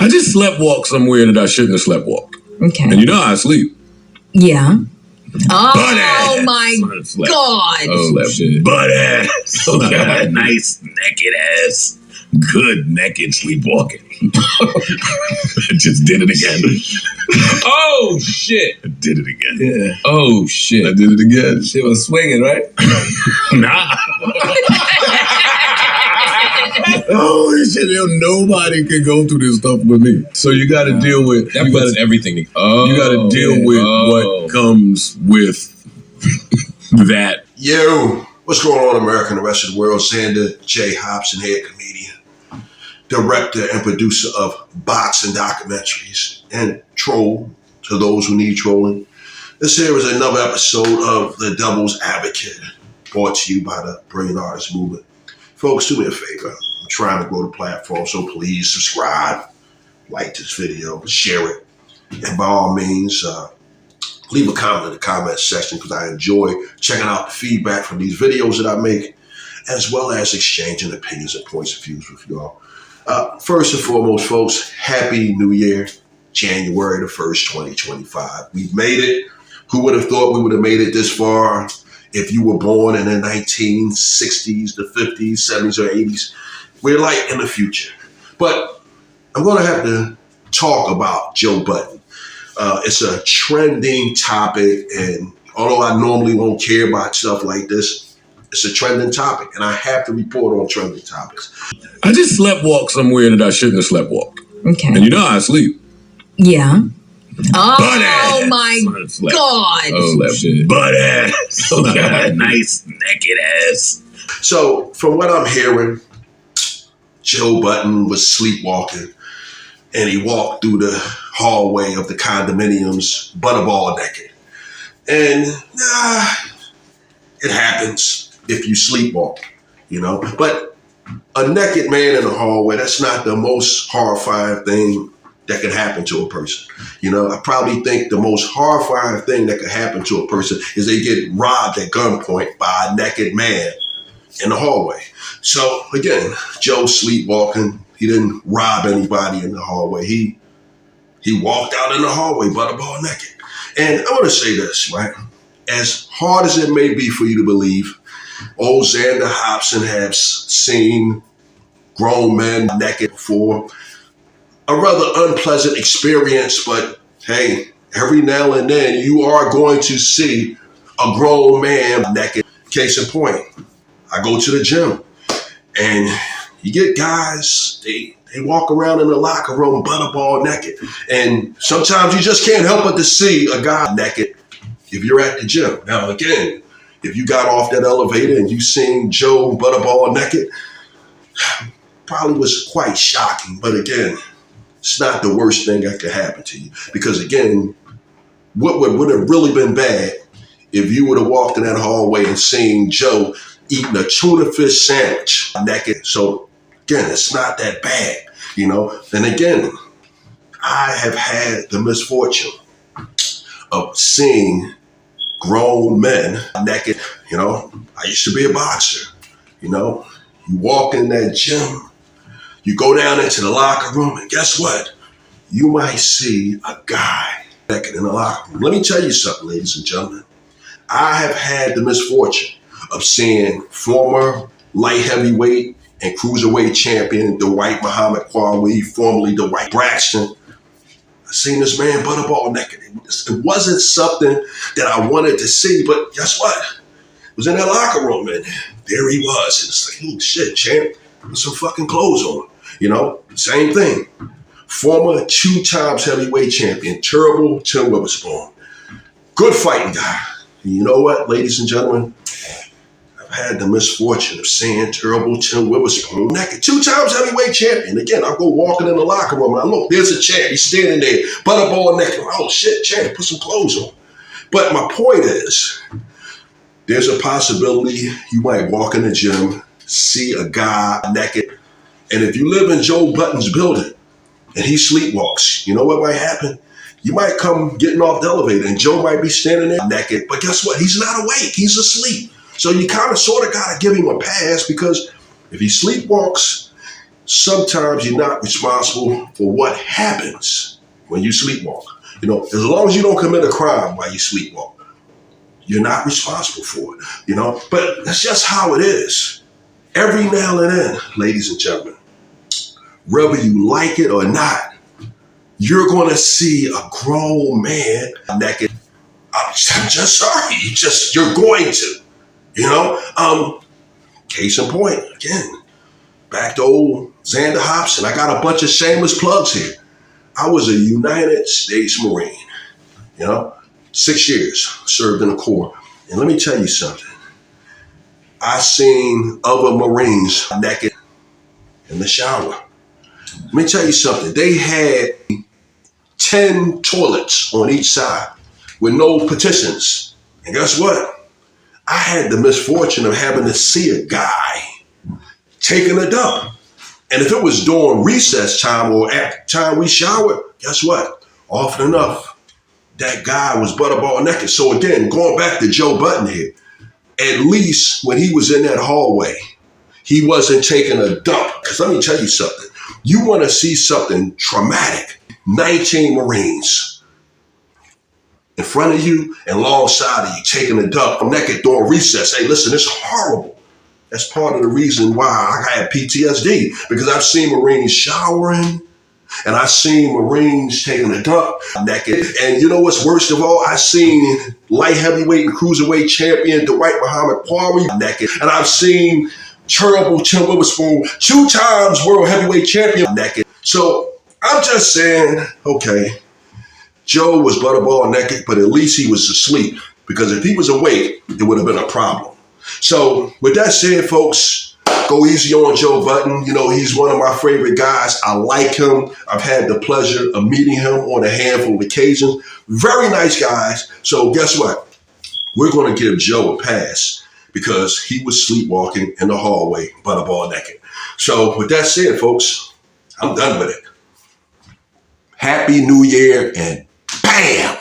I just sleptwalked somewhere that I shouldn't have sleptwalked. Okay. And you know how I sleep. Yeah. Oh Butt-ass. my God. Oh, shit. Butt-ass. Nice naked ass. Good naked sleepwalking. I just did it again. Oh, shit. I did it again. Yeah. Oh, shit. I did it again. Shit was swinging, right? Nah. Holy shit, nobody can go through this stuff with me. So you got to deal with that. Puts everything. You got to deal with what comes with that. Yo, what's going on, America and the rest of the world? Xander J. Hobson here, comedian, director and producer of Bots and Documentaries, and troll to those who need trolling. This here is another episode of The Devil's Advocate, brought to you by the Brain Artist Movement. Folks, do me a favor. I'm trying to grow the platform, so please subscribe, like this video, share it, and by all means, leave a comment in the comment section, because I enjoy checking out the feedback from these videos that I make, as well as exchanging opinions and points of views with y'all. First and foremost, folks, Happy New Year, January the 1st, 2025. We've made it. Who would have thought we would have made it this far? If you were born in the 1960s, the 50s, 70s, or 80s, we're like in the future. But I'm going to have to talk about Joe Budden. It's a trending topic, and although I normally won't care about stuff like this, it's a trending topic, and I have to report on trending topics. I just sleptwalked somewhere that I shouldn't have sleptwalked. Okay. And you know how I sleep. Yeah. Oh Butt-ass. my God. Oh, shit. Butt-ass. Nice naked ass. So from what I'm hearing, Joe Budden was sleepwalking, and he walked through the hallway of the condominiums butterball naked. And it happens if you sleepwalk, you know. But a naked man in the hallway, that's not the most horrifying thing that can happen to a person. You know, I probably think the most horrifying thing that could happen to a person is they get robbed at gunpoint by a naked man in the hallway. So again, Joe sleepwalking. He didn't rob anybody in the hallway. He walked out in the hallway butterball naked. And I want to say this, right? As hard as it may be for you to believe, old Xander Hobson has seen grown men naked before. A rather unpleasant experience, but hey, every now and then you are going to see a grown man naked. Case in point, I go to the gym, and you get guys, they walk around in the locker room butterball naked. And sometimes you just can't help but to see a guy naked if you're at the gym. Now, again, if you got off that elevator and you seen Joe butterball naked, probably was quite shocking. But again, it's not the worst thing that could happen to you. Because again, what would have really been bad if you would have walked in that hallway and seen Joe eating a tuna fish sandwich naked. So again, it's not that bad, you know. And again, I have had the misfortune of seeing grown men naked. You know, I used to be a boxer. You know, you walk in that gym, you go down into the locker room, and guess what? You might see a guy naked in the locker room. Let me tell you something, ladies and gentlemen. I have had the misfortune of seeing former light heavyweight and cruiserweight champion Dwight Muhammad Kwame, formerly Dwight Braxton. I seen this man butterball naked. It wasn't something that I wanted to see, but guess what? It was in that locker room, and there he was. And it's like, oh shit, champ, put some fucking clothes on. You know, same thing. Former 2 times heavyweight champion, Terrible Tim Witherspoon. Good fighting guy. And you know what, ladies and gentlemen? I've had the misfortune of seeing Terrible Tim Witherspoon naked. 2 times heavyweight champion. Again, I go walking in the locker room and I look, there's a champ. He's standing there, butterball naked. Oh shit, champ, put some clothes on. But my point is, there's a possibility you might walk in the gym, see a guy naked, and if you live in Joe Budden's building and he sleepwalks, you know what might happen? You might come getting off the elevator and Joe might be standing there naked, but guess what? He's not awake, he's asleep. So you kind of sort of got to give him a pass, because if he sleepwalks sometimes you're not responsible for what happens when you sleepwalk. You know, as long as you don't commit a crime while you sleepwalk, you're not responsible for it, you know? But that's just how it is. Every now and then, ladies and gentlemen, whether you like it or not, you're going to see a grown man naked. I'm just sorry. You're going to, you know? Case in point, again, back to old Xander Hobson. I got a bunch of shameless plugs here. I was a United States Marine, you know, 6 years, served in the Corps. And let me tell you something. I seen other Marines naked in the shower. Let me tell you something. They had 10 toilets on each side with no partitions. And guess what? I had the misfortune of having to see a guy taking a dump. And if it was during recess time or at the time we showered, guess what? Often enough, that guy was butterball naked. So again, going back to Joe Budden here, at least when he was in that hallway, he wasn't taking a dump. Because let me tell you something. You want to see something traumatic. 19 Marines in front of you and alongside of you taking a dump naked during recess. Hey, listen, it's horrible. That's part of the reason why I had PTSD, because I've seen Marines showering and I've seen Marines taking a dump naked. And you know what's worst of all? I've seen light heavyweight and cruiserweight champion Dwight Muhammad Quarry naked. And I've seen terrible Tim Witherspoon, 2 times world heavyweight champion naked. So I'm just saying, okay, Joe was butterball naked, but at least he was asleep, because if he was awake, it would have been a problem. So with that said, folks, go easy on Joe Budden. You know, he's one of my favorite guys. I like him. I've had the pleasure of meeting him on a handful of occasions. Very nice guys. So guess what? We're going to give Joe a pass because he was sleepwalking in the hallway, butterball naked. So with that said, folks, I'm done with it. Happy New Year and bam!